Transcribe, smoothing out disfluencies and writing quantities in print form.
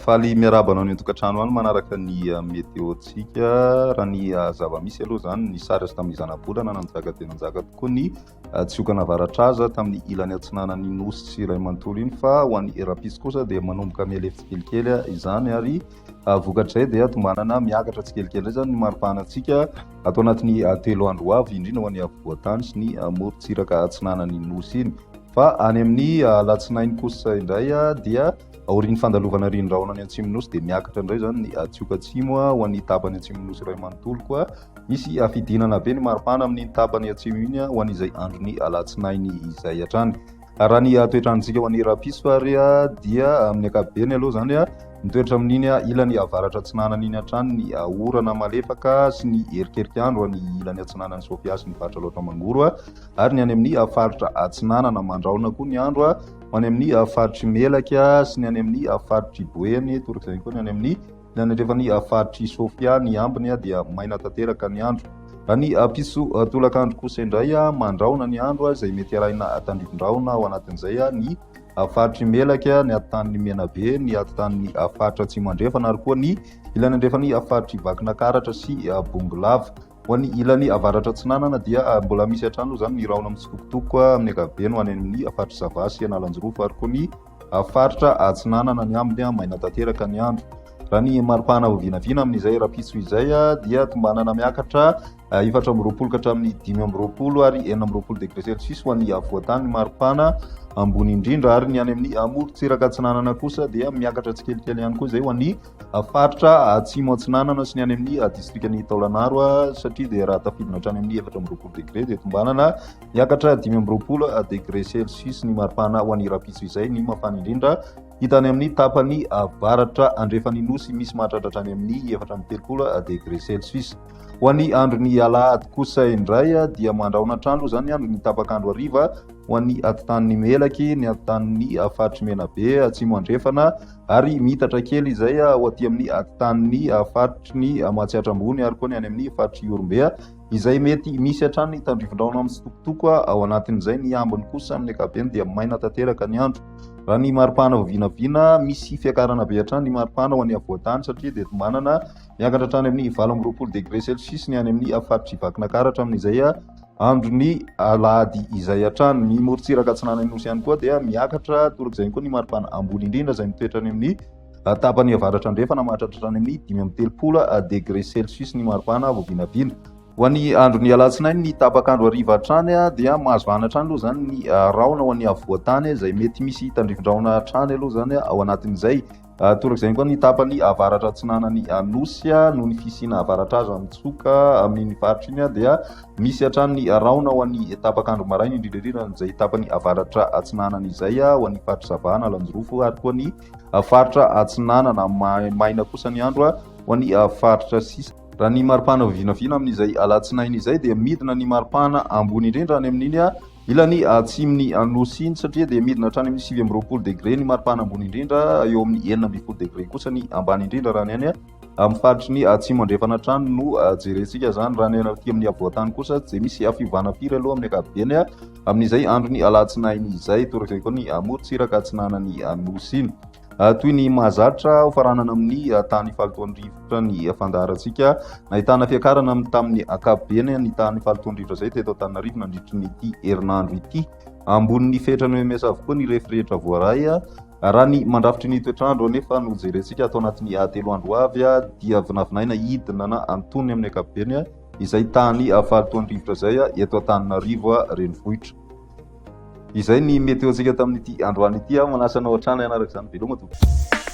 faly miarabana ny tokantrano any manaraka ny meteotsika raha ny zava-misy aloha zany ny sary azy tamin'ny zanabolana nanjaka tena nanjaka tokoa ny tsiokana avaratraza tamin'ny ilany atsinanany nosy sy iray manontolo iny fa ho an'ny rapisy kosa dia manomboka mialefi tsikelikely izany ary vokatray dia tombanana miakatra tsikelikely zany ny maripanatsika atao anatin'ny telo andro avy indrindra ho an'ny avoatany sy ny morontsiraka atsinanany nosy iny fa any amin'ny latsinainy kosa indray dia aorian'ny fandalovana rindraona ny atsimo-nosy dia miakatra indray zany ny tsiokatsimo ho an'ny tapany atsimo-nosy iray manontolo koa misy fidinana be ny maripana amin'ny tapany atsimo iny ho an'izay androny latsinainy izay hatrany raha ny toetrandrontsika ho an'ny rapisy fary dia amin'ny akapobeny aloha zany mitoetra amin'iny ilany avaratra atsinanana iny hatrany ny orana malefaka sy ny erikerikandro ny ilany atsinanany sofia sy ny faritra loatra mangoro ary ny any amin'ny faritra atsinanana mandraona koa ny andro ho any amin'ny faritry melaka sy ny any amin'ny faritry boeny torak'izay koa ny any amin'ny ilany andrefany faritry sofia ny ambiny dia maina tanteraka ny andro raha ny piso tolakandro kosa indray mandraona ny andro izay mety arahina tandrivindraona ao anatin'izay ny faritry melaka ny atan'ny menabe ny atan'ny faritra atsimo andrefana ary koa ny ilany andrefany faritry vakinakaratra sy bongolava ho an'ny ilany avaratra atsinanana dia mbola misy hatrany zany ny raona mitsitokotoko amin'ny akabeny ho any amin'ny faritra zavasy analanjorofo ary koa ny faritra atsinanana ny ambiny maina tanteraka ny andro raha ny maripana vinavina amin'izay rapiso izay dia tombanana miakatra 4 ka hatramin'ny 5 ary 4 degré celsius ho an'ny avoatany ny maripana ambony indrindra ary ny any amin'ny morontsiraka atsinanana kosa dia miakatra tsikelikely ihany koa izay ho an'ny faritra atsimo atsinanana sy ny any amin'ny distrikany taolanaro satria dia raha tafidina hatrany amin'ny 4 degré dia tombanana miakatra 5 degré celsius ny maripana ho an'ny rapiso izay ny mafana indrindra hita any amin'ny tapany avaratra andrefany nosy misy mahatratra hatrany amin'ny 4 degré celsius ho an'ny androny alahady kosa indray dia mandraona trandro zany andro ny tapakandro ariva ho an'ny atitan'ny melaky ny atitan'ny faritry menabe atsimo andrefana ary mitatra kely izay ho aty amin'ny atitan'ny faritry ny mahatsiatra ambony ary koa ny any amin'ny faritry orombe izay mety misy hatrany tandrivindraona amin'ny sitokotoko ao anatin'izay ny ambiny kosa amin'ny akabeny dia maina tanteraka ny andro raha ny maripana vinavina misy fiakarana be hatrany ny maripana ho an'ny avoatany satria dia tombanana miakatra hatrany amin'ny 20 degré celsius ny any amin'ny faritry vakinakaratra amin'izay androny alahady izay hatrany ny morontsiraka atsinanany nosy ihany koa dia miakatra torak'izay koa ny maripana ambony indrindra izay mitoetra any amin'ny tapany avaratra andrefana mahatratra hatrany amin'ny 13 degré celsius ny maripana vinavina ho an'ny androny alatsinainy ny tapakandro ariva hatrany dia mahazovana hatrany aloha zany ny raona ho an'ny avoatany izay mety misy tandrivindraona hatrany aloha zany ao anatin'izay torak'izay koa ny tapany avaratra atsinanany nosy noho ny fisina avaratraza mitsoka amin'iny faritra iny dia misy hatrany ny raona ho an'ny tapakandro maraina indrindraindrindra izay tapany avaratra atsinanany izay ho an'ny faritra zavana alanjorofo ary koa ny faritra atsinanana maina kosa ny andro ho an'ny faritra sisa raha ny maripana vinavina amin'izay alatsinainy izay dia midina ny maripana ambony indrindra any amin'iny ilany atsimony nosy iny satria dia midina hatrany amin'ny 9 degré ny maripana ambony indrindra eo amin'ny 9 degré kosa ny ambany indrindra raha ny any amin'ny faritry ny atsimo andrefana hatrany no jerentsika zany raha ny aty amin'ny avoatany kosa tsy misy fivana firy aloha amin'ny akabeny amin'izay andro ny alatsinainy izay torak'izay koa ny morontsiraka atsinanany nosy iny toy ny mahazatra ho faranana amin'ny tany falitoandrivotra ny fandaharantsika nahitana fiakarana tamin'ny akabeny ny tany falitoandrivotra izay teto Antananarivo nandritry ny ity herinandro ity ambony fetrany mes avokoa ny rehefirehetra voaray raha ny mandrafitry ny toetrandro nefa no jerentsika atao anatin'ny 3 andro avy dia vinavinaina hidina na antony amin'ny akabeny izay tany falitoandrivotra izay eto Antananarivo renivohitra izay ny meteo antsika tamin'ity androany ity manasanao hatrany ianaraka izany veloma tompoko